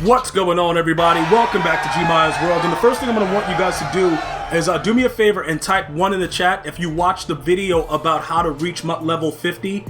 What's going on, everybody? Welcome back to GmiasWorld. And the first thing I'm going to want you guys to do is do me a favor and type 1 in the chat if you watched the video about how to reach level 50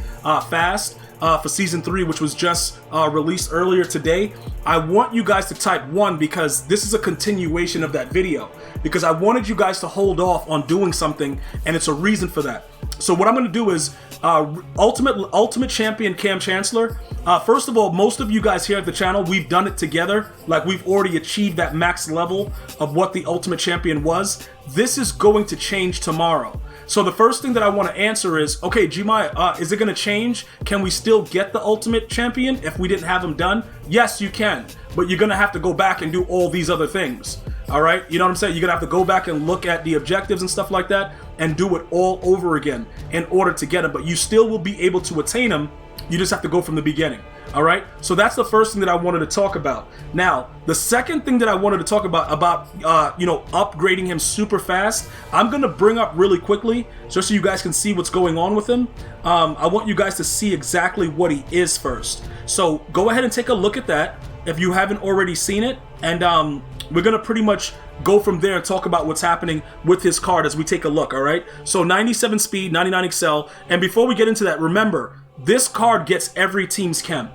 fast for Season 3, which was just released earlier today. I want you guys to type 1 because this is a continuation of that video. Because I wanted you guys to hold off on doing something, and it's a reason for that. So what I'm going to do is Ultimate Champion Kam Chancellor. First of all, most of you guys here at the channel, we've done it together. Like, we've already achieved that max level of what the Ultimate Champion was. This is going to change tomorrow. So the first thing that I want to answer is, okay, Gmia, is it going to change? Can we still get the Ultimate Champion if we didn't have him done? Yes, you can, but you're going to have to go back and do all these other things. All right, you know what I'm saying? You're gonna have to go back and look at the objectives and stuff like that and do it all over again in order to get him, but you still will be able to attain him. You just have to go from the beginning. All right, so that's the first thing that I wanted to talk about. Now, the second thing that I wanted to talk about upgrading him super fast, I'm gonna bring up really quickly just so you guys can see what's going on with him. I want you guys to see exactly what he is first. So go ahead and take a look at that if you haven't already seen it, and we're gonna pretty much go from there and talk about what's happening with his card as we take a look. All right, so 97 speed, 99 excel, and before we get into that, remember, this card gets every team's chem.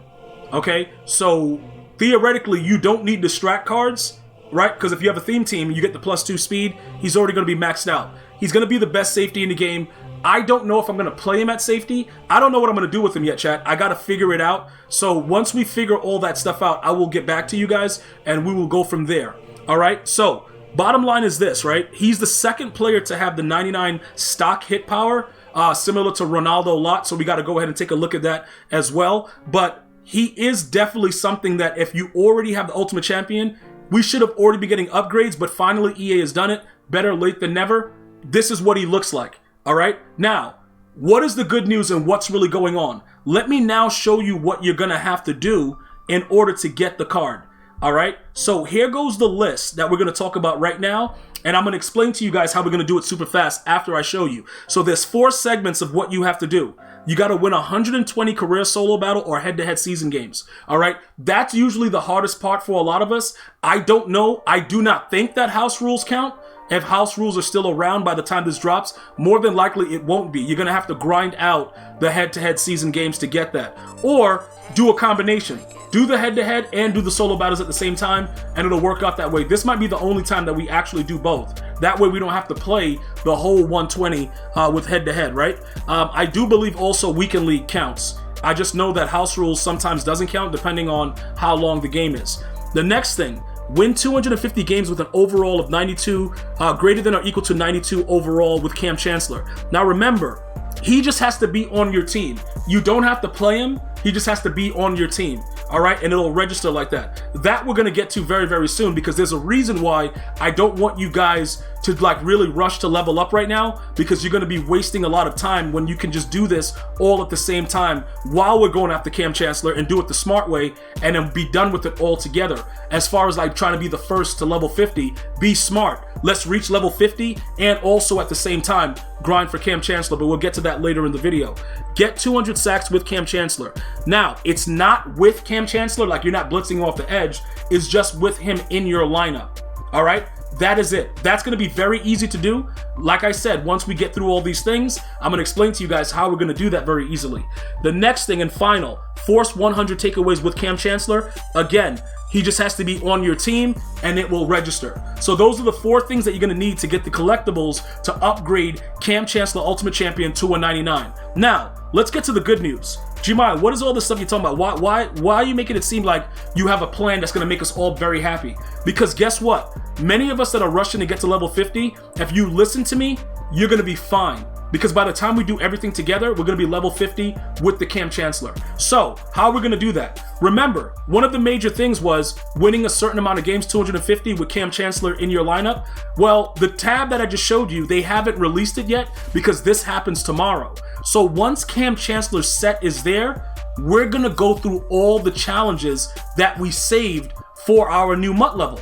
Okay, so theoretically you don't need distract cards, right? Because if you have a theme team and you get the +2 speed, he's already going to be maxed out. He's going to be the best safety in the game. I don't know if I'm going to play him at safety. I don't know what I'm going to do with him yet, chat. I got to figure it out. So once we figure all that stuff out, I will get back to you guys and we will go from there. All right, so bottom line is this, right? He's the second player to have the 99 stock hit power, similar to Ronaldo a lot. So we got to go ahead and take a look at that as well. But he is definitely something that if you already have the Ultimate Champion, we should have already been getting upgrades, but finally EA has done it. Better late than never. This is what he looks like. All right, now, what is the good news and what's really going on? Let me now show you what you're gonna have to do in order to get the card. All right, so here goes the list that we're gonna talk about right now, and I'm gonna explain to you guys how we're gonna do it super fast after I show you. So there's 4 segments of what you have to do. You gotta win 120 career solo battle or head-to-head season games. All right, that's usually the hardest part for a lot of us. I don't know, I do not think that house rules count. If house rules are still around by the time this drops, more than likely it won't be. You're going to have to grind out the head-to-head season games to get that. Or do a combination. Do the head-to-head and do the solo battles at the same time, and it'll work out that way. This might be the only time that we actually do both. That way we don't have to play the whole 120 with head-to-head, right? I do believe also weekend league counts. I just know that house rules sometimes doesn't count depending on how long the game is. The next thing, win 250 games with an overall of 92, greater than or equal to 92 overall with Kam Chancellor. Now remember, he just has to be on your team. You don't have to play him, he just has to be on your team. All right, and it'll register like that. That we're gonna get to very, very soon because there's a reason why I don't want you guys to like really rush to level up right now, because you're gonna be wasting a lot of time when you can just do this all at the same time while we're going after Kam Chancellor and do it the smart way and then be done with it all together. As far as like trying to be the first to level 50, be smart. Let's reach level 50 and also at the same time grind for Kam Chancellor, but we'll get to that later in the video. Get 200 sacks with Kam Chancellor. Now, it's not with Kam Chancellor, like you're not blitzing off the edge, it's just with him in your lineup. All right, that is it. That's going to be very easy to do. Like I said, once we get through all these things, I'm going to explain to you guys how we're going to do that very easily. The next thing and final, force 100 takeaways with Kam Chancellor. Again, he just has to be on your team and it will register. So those are the 4 things that you're gonna need to get the collectibles to upgrade Kam Chancellor Ultimate Champion to a 99. Now, let's get to the good news. Gmia, what is all this stuff you're talking about? Why are you making it seem like you have a plan that's gonna make us all very happy? Because guess what? Many of us that are rushing to get to level 50, if you listen to me, you're gonna be fine. Because by the time we do everything together, we're going to be level 50 with the Kam Chancellor. So, how are we going to do that? Remember, one of the major things was winning a certain amount of games, 250 with Kam Chancellor in your lineup. Well, the tab that I just showed you, they haven't released it yet because this happens tomorrow. So once Kam Chancellor's set is there, we're going to go through all the challenges that we saved for our new MUT level.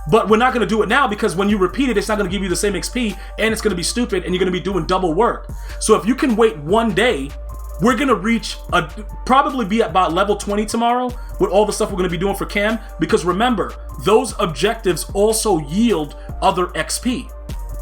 But we're not going to do it now because when you repeat it, it's not going to give you the same XP and it's going to be stupid and you're going to be doing double work. So if you can wait one day, we're going to reach, probably be about level 20 tomorrow with all the stuff we're going to be doing for Cam, because remember, those objectives also yield other XP.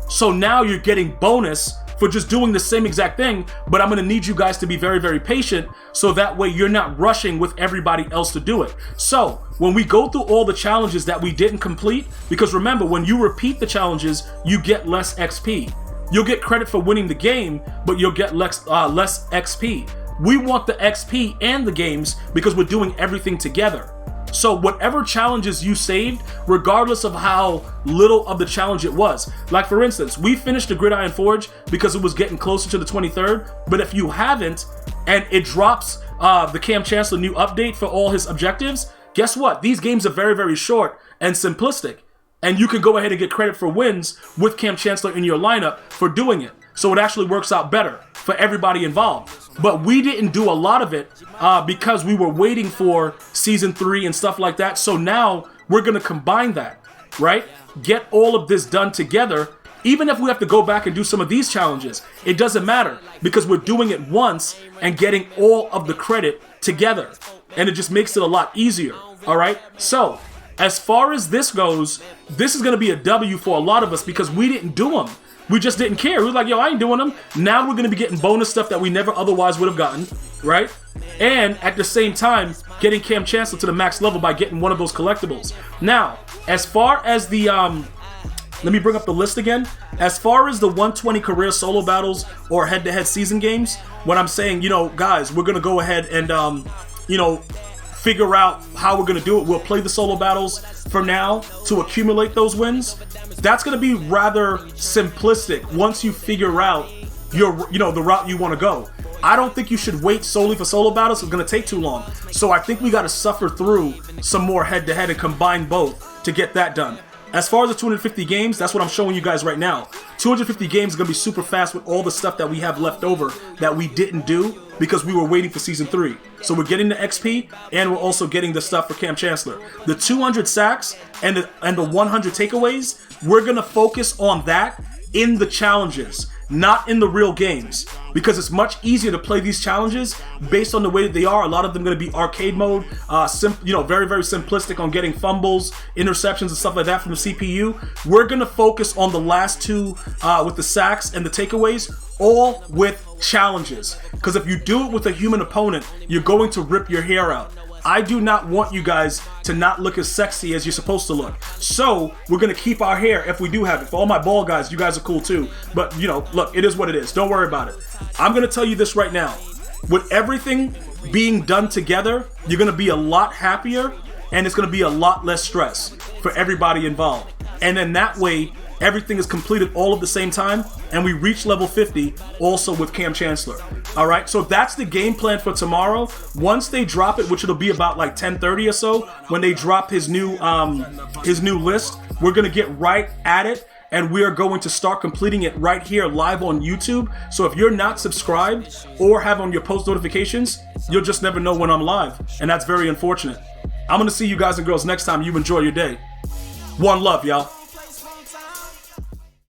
So now you're getting bonus for just doing the same exact thing, but I'm going to need you guys to be very, very patient so that way you're not rushing with everybody else to do it. So when we go through all the challenges that we didn't complete, because remember, when you repeat the challenges, you get less XP. You'll get credit for winning the game, but you'll get less XP. We want the XP and the games because we're doing everything together. So whatever challenges you saved, regardless of how little of the challenge it was. Like for instance, we finished the Gridiron Forge because it was getting closer to the 23rd. But if you haven't, and it drops the Kam Chancellor new update for all his objectives, guess what? These games are very, very short and simplistic. And you can go ahead and get credit for wins with Kam Chancellor in your lineup for doing it. So it actually works out better for everybody involved. But we didn't do a lot of it because we were waiting for Season 3 and stuff like that. So now we're going to combine that, right? Get all of this done together. Even if we have to go back and do some of these challenges, it doesn't matter because we're doing it once and getting all of the credit together. And it just makes it a lot easier, all right? So as far as this goes, this is going to be a W for a lot of us because we didn't do them. We just didn't care. We were like, yo, I ain't doing them. Now we're going to be getting bonus stuff that we never otherwise would have gotten, right? And at the same time, getting Kam Chancellor to the max level by getting one of those collectibles. Now, as far as the, let me bring up the list again. As far as the 120 career solo battles or head-to-head season games, when I'm saying, you know, guys, we're going to go ahead and, you know, figure out how we're going to do it. We'll play the solo battles for now to accumulate those wins. That's going to be rather simplistic once you figure out your, you know, the route you want to go. I don't think you should wait solely for solo battles. It's going to take too long. So I think we got to suffer through some more head-to-head and combine both to get that done. As far as the 250 games, that's what I'm showing you guys right now. 250 games is going to be super fast with all the stuff that we have left over that we didn't do because we were waiting for Season 3. So we're getting the XP and we're also getting the stuff for Kam Chancellor. The 200 sacks and the 100 takeaways, we're going to focus on that in the challenges, not in the real games, because it's much easier to play these challenges based on the way that they are. A lot of them going to be arcade mode, you know, very, very simplistic on getting fumbles, interceptions, and stuff like that from the CPU. We're going to focus on the last two with the sacks and the takeaways, all with challenges. Because if you do it with a human opponent, you're going to rip your hair out. I do not want you guys to not look as sexy as you're supposed to look. So we're going to keep our hair if we do have it. For all my bald guys, you guys are cool too. But, you know, look, it is what it is. Don't worry about it. I'm going to tell you this right now. With everything being done together, you're going to be a lot happier and it's going to be a lot less stress for everybody involved. And then that way, everything is completed all at the same time, and we reach level 50 also with Kam Chancellor. All right, so that's the game plan for tomorrow. Once they drop it, which it'll be about like 10:30 or so, when they drop his new list, we're gonna get right at it, and we are going to start completing it right here live on YouTube. So if you're not subscribed or have on your post notifications, you'll just never know when I'm live, and that's very unfortunate. I'm gonna see you guys and girls next time. You enjoy your day. One love, y'all.